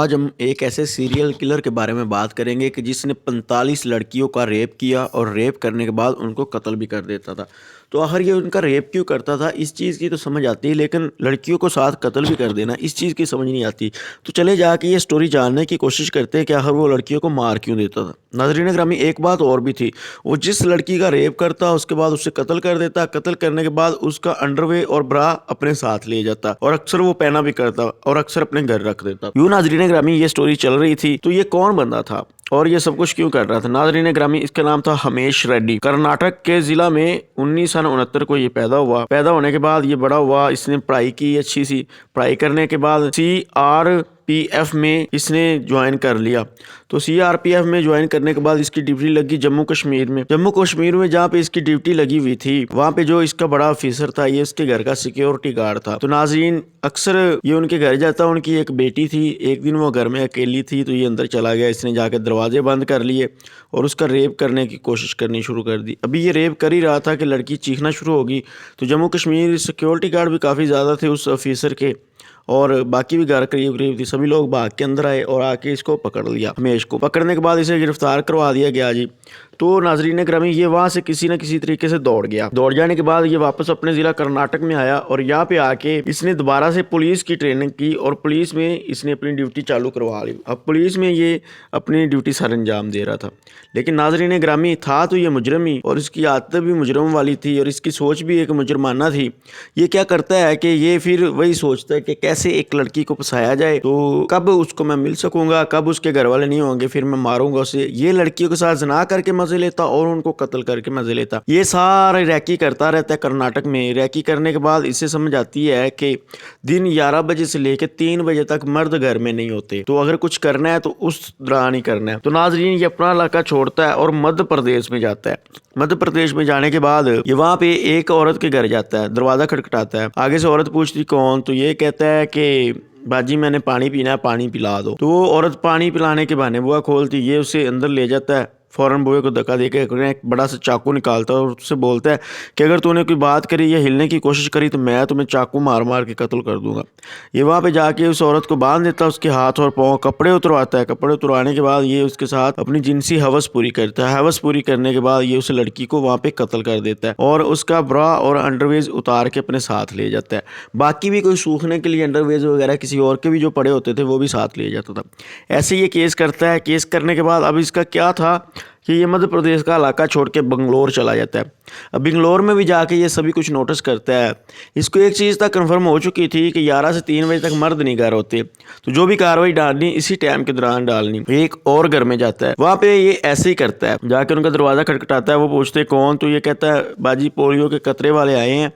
آج ہم ایک ایسے سیریل کلر کے بارے میں بات کریں گے کہ جس نے 45 لڑکیوں کا ریپ کیا اور ریپ کرنے کے بعد ان کو قتل بھی کر دیتا تھا۔ تو آخر یہ ان کا ریپ کیوں کرتا تھا اس چیز کی تو سمجھ آتی ہے، لیکن لڑکیوں کو ساتھ قتل بھی کر دینا اس چیز کی سمجھ نہیں آتی۔ تو چلے جا کے یہ سٹوری جاننے کی کوشش کرتے ہیں کہ آخر وہ لڑکیوں کو مار کیوں دیتا تھا۔ ناظرین گرامی، ایک بات اور بھی تھی، وہ جس لڑکی کا ریپ کرتا اس کے بعد اسے قتل کر دیتا، قتل کرنے کے بعد اس کا انڈر وے اور برا اپنے ساتھ لے جاتا اور اکثر وہ پہنا بھی کرتا اور اکثر اپنے گھر رکھ دیتا۔ یوں ناظرین گرامی یہ سٹوری چل رہی تھی، تو یہ کون بندہ تھا اور یہ سب کچھ کیوں کر رہا تھا؟ ناظرین گرامی، اس کا نام تھا ہمیش ریڈی۔ کرناٹک کے ضلع میں 1969 کو یہ پیدا ہوا۔ پیدا ہونے کے بعد یہ بڑا ہوا، اس نے پڑھائی کی اچھی سی، پڑھائی کرنے کے بعد CRPF میں اس نے جوائن کر لیا۔ تو CRPF میں جوائن کرنے کے بعد اس کی ڈیوٹی لگی جموں کشمیر میں جہاں پہ اس کی ڈیوٹی لگی ہوئی تھی، وہاں پہ جو اس کا بڑا آفیسر تھا یہ اس کے گھر کا سیکیورٹی گارڈ تھا۔ تو ناظرین اکثر یہ ان کے گھر جاتا، ان کی ایک بیٹی تھی، ایک دن وہ گھر میں اکیلی تھی تو یہ اندر چلا گیا، اس نے جا کے دروازے بند کر لیے اور اس کا ریپ کرنے کی کوشش کرنی شروع کر دی۔ ابھی یہ ریپ کر ہی رہا تھا کہ لڑکی چیخنا شروع ہوگی، تو جموں کشمیر سیکیورٹی گارڈ بھی کافی زیادہ تھے اس آفیسر کے، اور باقی بھی گھر قریب تھی، سبھی لوگ بھاگ کے اندر آئے اور آ کے اس کو پکڑ لیا۔ ہمیش کو پکڑنے کے بعد اسے گرفتار کروا دیا گیا جی۔ تو ناظرین گرامی یہ وہاں سے کسی نہ کسی طریقے سے دوڑ گیا۔ دوڑ جانے کے بعد یہ واپس اپنے ضلع کرناٹک میں آیا اور یہاں پہ آ کے اس نے دوبارہ سے پولیس کی ٹریننگ کی اور پولیس میں اس نے اپنی ڈیوٹی چالو کروا لی۔ اب پولیس میں یہ اپنی ڈیوٹی سر انجام دے رہا تھا، لیکن ناظرین گرامی تھا تو یہ مجرم ہی، اور اس کی عادتیں بھی مجرم والی تھی اور اس کی سوچ بھی ایک مجرمانہ تھی۔ یہ کیا کرتا ہے کہ یہ پھر وہی سوچتا ہے کہ کیسے ایک لڑکی کو پھنسایا جائے، تو کب اس کو میں مل سکوں گا، کب اس کے گھر والے نہیں ہوں گے، پھر میں ماروں گا اسے۔ یہ لڑکیوں کے ساتھ زنا کر کے مزے لیتا اور ان کو قتل کر کے مزے لیتا۔ یہ سارا ریکی کرتا رہتا ہے کرناٹک میں۔ ریکی کرنے کے بعد اسے سمجھ آتی ہے کہ دن 11 بجے سے لے کے 3 بجے تک مرد گھر میں نہیں ہوتے، تو اگر کچھ کرنا ہے تو اس دوران ہی کرنا ہے۔ تو ناظرین یہ اپنا علاقہ چھوڑتا ہے اور مدھیہ پردیش میں جاتا ہے۔ مدھیہ پردیش میں جانے کے بعد یہ وہاں پہ ایک عورت کے گھر جاتا ہے، دروازہ کھٹکھٹاتا ہے۔ آگے سے عورت پوچھتی کون، تو یہ کہتا ہے کہ باجی میں نے پانی پینا ہے، پانی پلا دو۔ تو وہ عورت پانی پلانے کے بہانے بوا کھولتی، یہ اسے اندر لے جاتا ہے، فوراً بوئے کو دھکا دے کے ایک بڑا سا چاقو نکالتا ہے اور اس سے بولتا ہے کہ اگر تو نے کوئی بات کری یا ہلنے کی کوشش کری تو میں تمہیں چاقو مار مار کے قتل کر دوں گا۔ یہ وہاں پہ جا کے اس عورت کو باندھ دیتا ہے، اس کے ہاتھ اور پاؤں، کپڑے اترواتا ہے۔ کپڑے اتروانے کے بعد یہ اس کے ساتھ اپنی جنسی ہوس پوری کرتا ہے۔ ہوس پوری کرنے کے بعد یہ اس لڑکی کو وہاں پہ قتل کر دیتا ہے اور اس کا برا اور انڈرویز اتار کے اپنے ساتھ لے جاتا ہے۔ باقی بھی کوئی سوکھنے کے لیے انڈرویز وغیرہ کسی اور کے بھی جو پڑے ہوتے تھے وہ بھی ساتھ لے جاتا تھا۔ ایسے یہ کیس کرتا ہے۔ کیس کرنے کے بعد اب اس کا کیا تھا کہ یہ مدھیہ پردیش کا علاقہ چھوڑ کے بنگلور چلا جاتا ہے۔ اب بنگلور میں بھی جا کے یہ سبھی کچھ نوٹس کرتا ہے۔ اس کو ایک چیز تک کنفرم ہو چکی تھی کہ 11 سے 3 بجے تک مرد نہیں گھر ہوتے، تو جو بھی کاروائی ڈالنی اسی ٹائم کے دوران ڈالنی۔ ایک اور گھر میں جاتا ہے، وہاں پہ یہ ایسے ہی کرتا ہے، جا کے ان کا دروازہ کھٹکھٹاتا ہے۔ وہ پوچھتے کون، تو یہ کہتا ہے باجی پولیو کے قطرے والے آئے ہیں،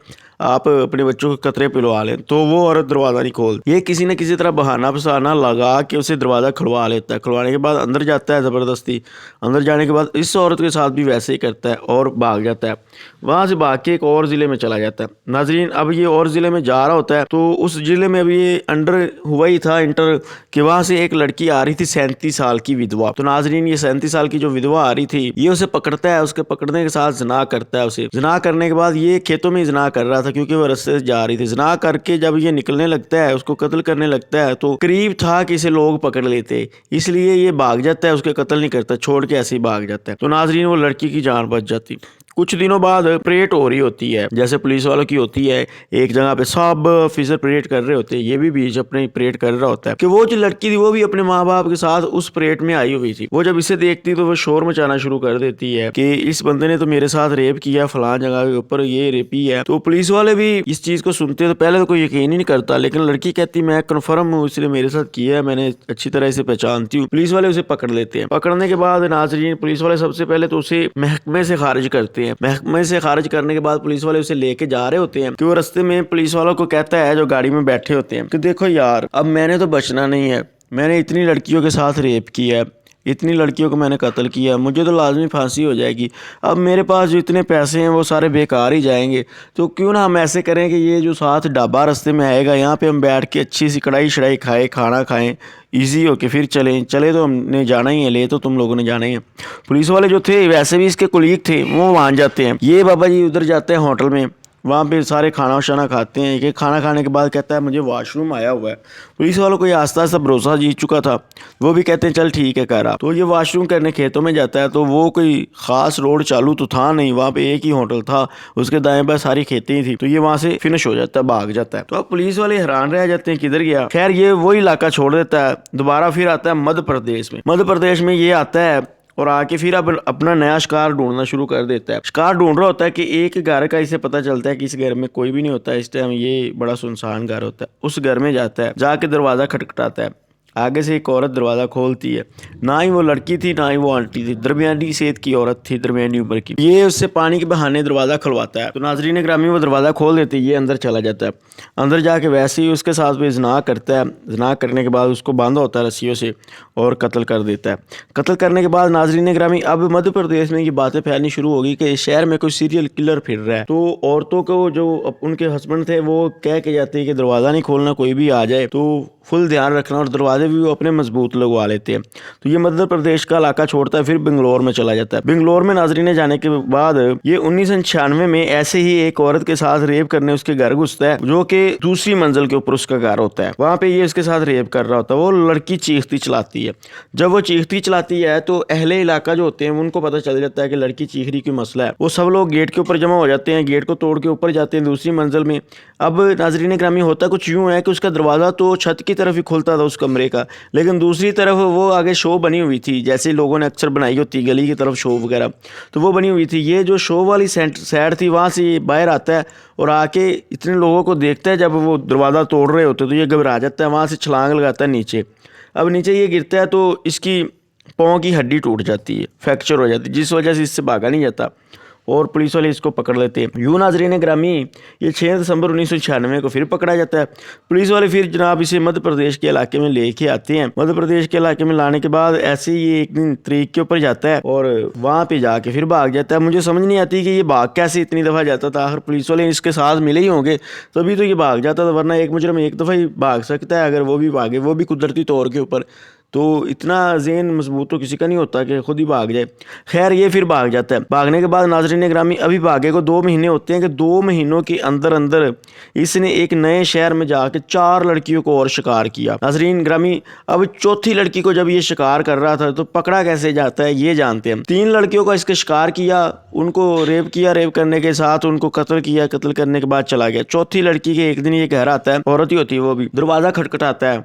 آپ اپنے بچوں کو قطرے پلوا لیں۔ تو وہ عورت دروازہ نہیں کھولتی، یہ کسی نہ کسی طرح بہانہ پھسانہ لگا کے اسے دروازہ کھلوا لیتا ہے۔ کھلوانے کے بعد اندر جاتا ہے زبردستی۔ اندر جانے کے بعد اس عورت کے ساتھ بھی ویسے ہی کرتا ہے اور بھاگ جاتا ہے۔ وہاں سے بھاگ کے ایک اور ضلع میں چلا جاتا ہے۔ ناظرین اب یہ اور ضلع میں جا رہا ہوتا ہے تو اس ضلع میں ابھی یہ انڈر ہوا ہی تھا انٹر، کہ وہاں سے ایک لڑکی آ رہی تھی 37 سال کی ودوا۔ تو ناظرین یہ 37 سال کی جو ودوا آ رہی تھی یہ اسے پکڑتا ہے، اس کے پکڑنے کے ساتھ زنا کرتا ہے اسے۔ زنا کرنے کے بعد یہ کھیتوں میں زنا کر رہا تھا کیونکہ وہ رستے سے جا رہی تھی۔ زنا کر کے جب یہ نکلنے لگتا ہے، اس کو قتل کرنے لگتا ہے، تو قریب تھا کہ اسے لوگ پکڑ لیتے، اس لیے یہ بھاگ جاتا ہے، اس کے قتل نہیں کرتا، چھوڑ کے ایسے ہی بھاگ جاتا ہے۔ تو ناظرین وہ لڑکی کی جان بچ جاتی۔ کچھ دنوں بعد پریڈ ہو رہی ہوتی ہے، جیسے پولیس والوں کی ہوتی ہے، ایک جگہ پہ سب آفیسر پریڈ کر رہے ہوتے ہیں، یہ بھی بیچ اپنے پریڈ کر رہا ہوتا ہے کہ وہ جو لڑکی تھی وہ بھی اپنے ماں باپ کے ساتھ اس پریڈ میں آئی ہوئی تھی۔ وہ جب اسے دیکھتی تو وہ شور مچانا شروع کر دیتی ہے کہ اس بندے نے تو میرے ساتھ ریپ کیا فلاں جگہ کے اوپر، یہ ریپی ہے۔ تو پولیس والے بھی اس چیز کو سنتے تو پہلے تو کوئی یقین ہی نہیں کرتا، لیکن لڑکی کہتی میں کنفرم ہوں، اس نے میرے ساتھ کیا ہے، میں نے اچھی طرح اسے پہچانتی ہوں۔ پولیس والے اسے پکڑ لیتے ہیں۔ پکڑنے کے بعد ناظرین پولیس والے سب سے پہلے تو اسے محکمے سے خارج کرتے ہیں۔ محکمے سے خارج کرنے کے بعد پولیس والے اسے لے کے جا رہے ہوتے ہیں کہ وہ رستے میں پولیس والوں کو کہتا ہے جو گاڑی میں بیٹھے ہوتے ہیں کہ دیکھو یار اب میں نے تو بچنا نہیں ہے، میں نے اتنی لڑکیوں کے ساتھ ریپ کیا ہے، اتنی لڑکیوں کو میں نے قتل کیا، مجھے تو لازمی پھانسی ہو جائے گی، اب میرے پاس جو اتنے پیسے ہیں وہ سارے بیکار ہی جائیں گے، تو کیوں نہ ہم ایسے کریں کہ یہ جو ساتھ ڈھابا رستے میں آئے گا یہاں پہ ہم بیٹھ کے اچھی سی کڑھائی شڑائی کھائے، کھانا کھائیں، ایزی ہو کے پھر چلے تو ہم نے جانا ہی ہے، لے تو تم لوگوں نے جانا ہی ہے۔ پولیس والے جو تھے ویسے بھی اس کے کولیگ تھے، وہ مان جاتے ہیں۔ یہ بابا جی ادھر جاتے ہیں ہوٹل میں، وہاں پہ سارے کھانا شانا کھاتے ہیں کہ کھانا کھانے کے بعد کہتا ہے مجھے واش روم آیا ہوا ہے. پولیس والوں کو یہ آہستہ آہستہ بھروسہ جیت چکا تھا. وہ بھی کہتے ہیں چل ٹھیک ہے کرا. تو یہ واش روم کرنے کھیتوں میں جاتا ہے. تو وہ کوئی خاص روڈ چالو تو تھا نہیں, وہاں پہ ایک ہی ہوٹل تھا, اس کے دائیں بائیں ساری کھیتیں ہی تھی. تو یہ وہاں سے فنش ہو جاتا ہے, بھاگ جاتا ہے. تو اب پولیس والے حیران رہ جاتے ہیں کدھر گیا. خیر یہ وہی علاقہ چھوڑ دیتا ہے, دوبارہ پھر آتا ہے مدھیہ پردیش میں. مدھیہ پردیش میں یہ آتا ہے اور آ کے پھر اب اپنا نیا شکار ڈھونڈنا شروع کر دیتا ہے. شکار ڈھونڈ رہا ہوتا ہے کہ ایک گھر کا اسے پتہ چلتا ہے کہ اس گھر میں کوئی بھی نہیں ہوتا ہے اس ٹائم, یہ بڑا سنسان گھر ہوتا ہے. اس گھر میں جاتا ہے, جا کے دروازہ کھٹکھٹاتا ہے. آگے سے ایک عورت دروازہ کھولتی ہے. نہ ہی وہ لڑکی تھی نہ ہی وہ آنٹی تھی, درمیانی صحت کی عورت تھی, درمیانی عمر کی. یہ اس سے پانی کے بہانے دروازہ کھلواتا ہے. تو ناظرین گرامی وہ دروازہ کھول دیتے, یہ اندر چلا جاتا ہے. اندر جا کے ویسے ہی اس کے ساتھ بھی زنا کرتا ہے. زنا کرنے کے بعد اس کو باندھا ہوتا ہے رسیوں سے اور قتل کر دیتا ہے. قتل کرنے کے بعد ناظرین گرامی اب مدھیہ پردیش میں یہ باتیں پھیلنی شروع ہوگی کہ شہر میں کوئی سیریل کلر پھر رہا ہے. تو عورتوں کو جو ان کے ہسبینڈ تھے وہ کہہ کے جاتے ہیں کہ دروازہ نہیں کھولنا, کوئی بھی آ جائے تو فل دھیان رکھنا, اور دروازے بھی وہ اپنے مضبوط لگوا لیتے ہیں. تو یہ مدھیہ پردیش کا علاقہ چھوڑتا ہے, پھر بنگلور میں چلا جاتا ہے. بنگلور میں ناظرین جانے کے بعد یہ 1996 میں ایسے ہی ایک عورت کے ساتھ ریپ کرنے اس کے گھر گھستا ہے, جو کہ دوسری منزل کے اوپر اس کا گھر ہوتا ہے. وہاں پہ یہ اس کے ساتھ ریپ کر رہا ہوتا ہے. وہ لڑکی چیختی چلاتی ہے. جب وہ چیختی چلاتی ہے تو اہل علاقہ جو ہوتے ہیں ان کو پتہ چل جاتا ہے کہ لڑکی چیخ رہی کوئی مسئلہ ہے. وہ سب لوگ گیٹ کے اوپر جمع ہو جاتے ہیں, گیٹ کو توڑ کے اوپر جاتے ہیں دوسری منزل میں. اب ناظرین گرامی ہوتا کچھ یوں ہے کہ اس کا دروازہ تو چھت کی طرف ہی کھلتا تھا اس کمرے کا, لیکن دوسری طرف وہ آگے شو بنی ہوئی تھی, جیسے لوگوں نے اکثر بنائی ہوتی گلی کی طرف شو وغیرہ, تو وہ بنی ہوئی تھی. یہ جو شو والی سائڈ تھی وہاں سے یہ باہر آتا ہے اور آ کے اتنے لوگوں کو دیکھتا ہے. جب وہ دروازہ توڑ رہے ہوتے تو یہ گھبرا جاتا ہے, وہاں سے چھلانگ لگاتا ہے نیچے. اب نیچے یہ گرتا ہے تو اس کی پاؤں کی ہڈی ٹوٹ جاتی ہے, فریکچر ہو جاتی ہے, جس وجہ سے اس سے بھاگا نہیں جاتا اور پولیس والے اس کو پکڑ لیتے ہیں. یوں ناظرین گرامی یہ 6 دسمبر 1996 کو پھر پکڑا جاتا ہے. پولیس والے پھر جناب اسے مدھیہ پردیش کے علاقے میں لے کے آتے ہیں. مدھیہ پردیش کے علاقے میں لانے کے بعد ایسے ہی یہ ایک دن طریق کے اوپر جاتا ہے اور وہاں پہ جا کے پھر بھاگ جاتا ہے. مجھے سمجھ نہیں آتی کہ یہ بھاگ کیسے اتنی دفعہ جاتا تھا. آخر پولیس والے اس کے ساتھ ملے ہی ہوں گے تبھی تو یہ بھاگ جاتا تھا, ورنہ ایک مجرم ایک دفعہ ہی بھاگ سکتا ہے. اگر وہ بھی بھاگے, وہ بھی قدرتی طور کے اوپر, تو اتنا ذہن مضبوط تو کسی کا نہیں ہوتا کہ خود ہی بھاگ جائے. خیر یہ پھر بھاگ جاتا ہے. بھاگنے کے بعد ناظرین گرامی ابھی بھاگے کو 2 مہینے ہوتے ہیں کہ 2 مہینوں کے اندر اندر اس نے ایک نئے شہر میں جا کے 4 لڑکیوں کو اور شکار کیا. ناظرین گرامی اب چوتھی لڑکی کو جب یہ شکار کر رہا تھا تو پکڑا کیسے جاتا ہے یہ جانتے ہیں. 3 لڑکیوں کا اس کے شکار کیا, ان کو ریپ کیا, ریپ کرنے کے ساتھ ان کو قتل کیا, قتل کرنے کے بعد چلا گیا. چوتھی لڑکی کے ایک دن یہ گھر آتا ہے, عورت ہی ہوتی ہے, وہ بھی دروازہ کھٹکھٹاتا ہے.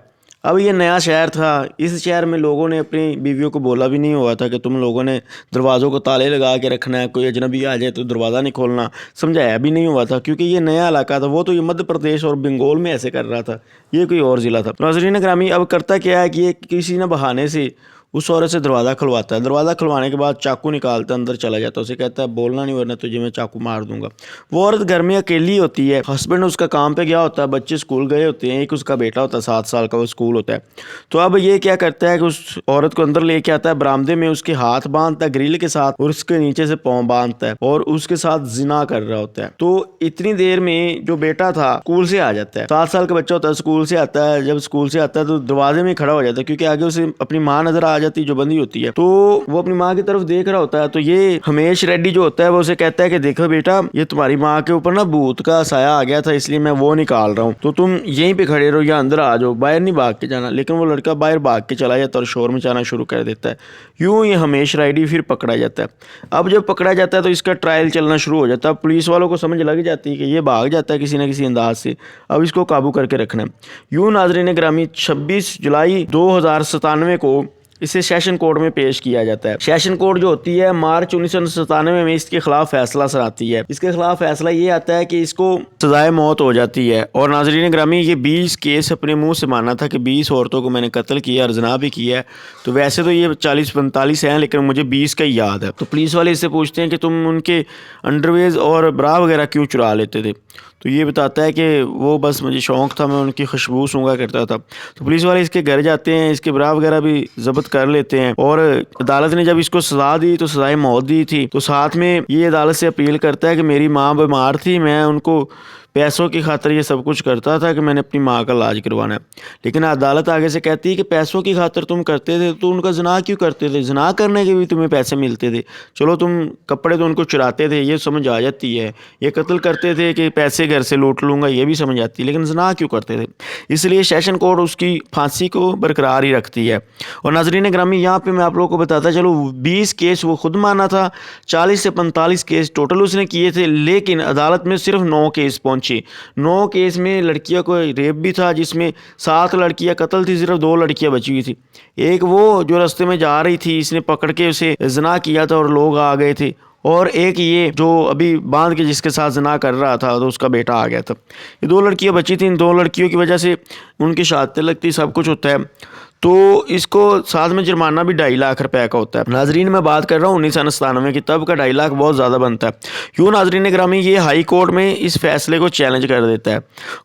اب یہ نیا شہر تھا, اس شہر میں لوگوں نے اپنی بیویوں کو بولا بھی نہیں ہوا تھا کہ تم لوگوں نے دروازوں کو تالے لگا کے رکھنا ہے, کوئی اجنبی آ جائے تو دروازہ نہیں کھولنا, سمجھایا بھی نہیں ہوا تھا, کیونکہ یہ نیا علاقہ تھا. وہ تو یہ مدھیہ پردیش اور بنگال میں ایسے کر رہا تھا, یہ کوئی اور ضلع تھا. ناظرین گرامی اب کرتا کیا ہے کہ یہ کسی نہ بہانے سے اس عورت سے دروازہ کھلواتا ہے. دروازہ کھلوانے کے بعد چاقو نکالتا ہے, اندر چلا جاتا ہے. اسے کہتا ہے بولنا نہیں ورنہ تجھے میں چاقو مار دوں گا. وہ عورت گھر میں اکیلی ہوتی ہے, ہسبینڈ اس کا کام پہ گیا ہوتا ہے, بچے اسکول گئے ہوتے ہیں, ایک اس کا بیٹا ہوتا ہے 7 سال کا, وہ اسکول ہوتا ہے. تو اب یہ کیا کرتا ہے کہ اس عورت کو اندر لے کے آتا ہے, برآمدے میں اس کے ہاتھ باندھتا ہے گرل کے ساتھ اور اس کے نیچے سے پاؤں باندھتا ہے اور اس کے ساتھ زنا کر رہا ہوتا ہے. تو اتنی دیر میں جو بیٹا تھا اسکول سے آ جاتا ہے, 7 سال کا بچہ ہوتا ہے, اسکول سے آتا ہے. جب اسکول سے آتا ہے تو دروازے میں کھڑا ہو جاتا ہے, کیونکہ آگے اسے اپنی ماں نظر آ جاتی جو بندی ہوتی ہے. تو وہ اپنی ماں کی طرف دیکھ رہا ہوتا ہے. تو یہ ہمیش ریڈی جو ہوتا ہے وہ اسے کہتا ہے کہ دیکھو بیٹا, یہ تمہاری ماں کے اوپر نا بھوت کا سایہ آ گیا تھا, اس لیے میں وہ نکال رہا ہوں, تو تم یہیں پہ کھڑے رہو یا اندر آ جاؤ, باہر نہیں بھاگ کے جانا. لیکن وہ لڑکا باہر بھاگ کے چلا جاتا ہے اور شور مچانا شروع کر دیتا ہے. یوں یہ ہمیش ریڈی پھر پکڑا جاتا ہے. اب جب پکڑا جاتا ہے تو اس کا ٹرائل چلنا شروع ہو جاتا ہے. پولیس والوں کو سمجھ لگ جاتی ہے کہ یہ بھاگ جاتا ہے کسی نہ کسی انداز سے, اب اس کو قابو کر کے رکھنا ہے. یوں ناظرین گرامی 26 جولائی 2097 کو اسے سیشن کورٹ میں پیش کیا جاتا ہے. سیشن کورٹ جو ہوتی ہے مارچ 1997 میں اس کے خلاف فیصلہ سناتی ہے. اس کے خلاف فیصلہ یہ آتا ہے کہ اس کو سزائے موت ہو جاتی ہے. اور ناظرین گرامی یہ 20 کیس اپنے منہ سے مانا تھا کہ 20 عورتوں کو میں نے قتل کیا اور زنا بھی کیا ہے. تو ویسے تو یہ 40-45 ہیں لیکن مجھے 20 کا ہی یاد ہے. تو پولیس والے اس سے پوچھتے ہیں کہ تم ان کے انڈرویز اور برا وغیرہ کیوں چرا لیتے تھے. تو یہ بتاتا ہے کہ وہ بس مجھے شوق تھا, میں ان کی خوشبو سونگا کرتا تھا. تو پولیس والے اس کے گھر جاتے ہیں, اس کے برا وغیرہ بھی ضبط کر لیتے ہیں. اور عدالت نے جب اس کو سزا دی تو سزائے موت دی تھی. تو ساتھ میں یہ عدالت سے اپیل کرتا ہے کہ میری ماں بیمار تھی, میں ان کو پیسوں کی خاطر یہ سب کچھ کرتا تھا کہ میں نے اپنی ماں کا علاج کروانا ہے، لیکن عدالت آگے سے کہتی ہے کہ پیسوں کی خاطر تم کرتے تھے تو ان کا زنا کیوں کرتے تھے؟ زنا کرنے کے بھی تمہیں پیسے ملتے تھے، چلو تم کپڑے تو ان کو چراتے تھے، یہ سمجھ آ جاتی ہے، یہ قتل کرتے تھے کہ پیسے گھر سے لوٹ لوں گا، یہ بھی سمجھ آتی ہے، لیکن زنا کیوں کرتے تھے؟ اس لیے سیشن کورٹ اس کی پھانسی کو برقرار ہی رکھتی ہے۔ اور ناظرین گرامی، یہاں پہ میں آپ لوگوں کو بتاتا چلو 20 کیس وہ خود مانا تھا، 40 سے 45 کیس ٹوٹل اس نے کیے تھے، لیکن عدالت میں صرف 9 کیس پہنچے۔ 9 کیس میں لڑکیوں کو ریپ بھی تھا، جس میں 7 لڑکیاں قتل تھی، صرف 2 لڑکیاں بچی ہوئی تھی۔ ایک وہ جو رستے میں جا رہی تھی، اس نے پکڑ کے اسے زنا کیا تھا اور لوگ آ گئے تھے، اور ایک یہ جو ابھی باندھ کے جس کے ساتھ زنا کر رہا تھا تو اس کا بیٹا آ گیا تھا۔ یہ 2 لڑکیاں بچی تھیں، ان 2 لڑکیوں کی وجہ سے ان کی شہادتیں لگتی، سب کچھ ہوتا ہے، تو اس کو ساتھ میں جرمانہ بھی 2.5 لاکھ روپے کا ہوتا ہے۔ ناظرین میں بات کر رہا ہوں 1997 کی، تب کا 2.5 لاکھ بہت زیادہ بنتا ہے۔ یوں ناظرین گرامی، یہ ہائی کورٹ میں اس فیصلے کو چیلنج کر دیتا ہے۔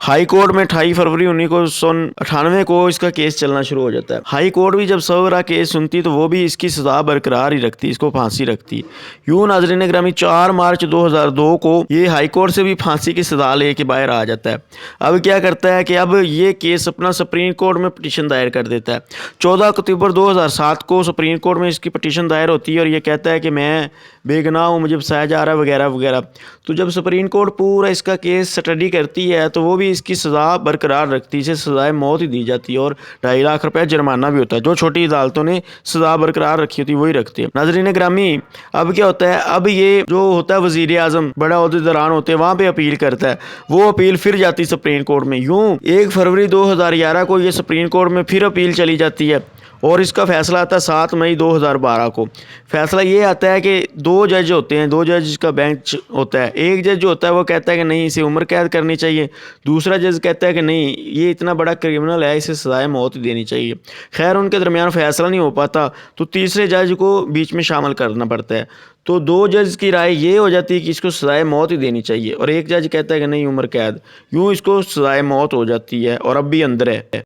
ہائی کورٹ میں 28 فروری 1998 کو اس کا کیس چلنا شروع ہو جاتا ہے۔ ہائی کورٹ بھی جب صورا کیس سنتی تو وہ بھی اس کی سزا برقرار ہی رکھتی، اس کو پھانسی رکھتی۔ یوں ناظرین گرامی 4 مارچ 2002 کو یہ ہائی کورٹ سے بھی پھانسی کی سزا لے کے باہر آ جاتا ہے۔ اب کیا کرتا ہے کہ اب یہ کیس اپنا سپریم کورٹ میں پٹیشن دائر کر دیتا ہے۔ 14 اکتوبر 2007 کو سپریم کورٹ میں اس کی پٹیشن دائر ہوتی ہے اور یہ کہتا ہے کہ میں بے گناہ ہوں، مجھے بسایا جا رہا ہے وغیرہ وغیرہ۔ تو جب سپریم کورٹ پورا اس کا کیس سٹڈی کرتی ہے تو وہ بھی اس کی سزا برقرار رکھتی ہے، اسے سزائے موت ہی دی جاتی ہے اور 2.5 لاکھ روپے جرمانہ بھی ہوتا ہے۔ جو چھوٹی عدالتوں نے سزا برقرار رکھی ہوتی ہے وہی رکھتی ہے۔ ناظرین گرامی، اب کیا ہوتا ہے، اب یہ جو ہوتا ہے وزیر اعظم بڑا عہدیداران ہوتے ہیں، وہاں پہ اپیل کرتا ہے، وہ اپیل پھر جاتی سپریم کورٹ میں۔ یوں 1 فروری 2011 کو یہ سپریم کورٹ میں پھر اپیل چلی جاتی ہے اور اس کا فیصلہ آتا ہے 7 مئی 2012 کو۔ فیصلہ یہ آتا ہے کہ 2 جج ہوتے ہیں، 2 جج کا بینچ ہوتا ہے۔ ایک جج جو ہوتا ہے وہ کہتا ہے کہ نہیں، اسے عمر قید کرنی چاہیے، دوسرا جج کہتا ہے کہ نہیں، یہ اتنا بڑا کرمنل ہے، اسے سزائے موت دینی چاہیے۔ خیر ان کے درمیان فیصلہ نہیں ہو پاتا تو تیسرے جج کو بیچ میں شامل کرنا پڑتا ہے، تو 2 جج کی رائے یہ ہو جاتی ہے کہ اس کو سزائے موت ہی دینی چاہیے، اور ایک جج کہتا ہے کہ نہیں، عمر قید۔ یوں اس کو سزائے موت ہو جاتی ہے اور اب بھی اندر ہے۔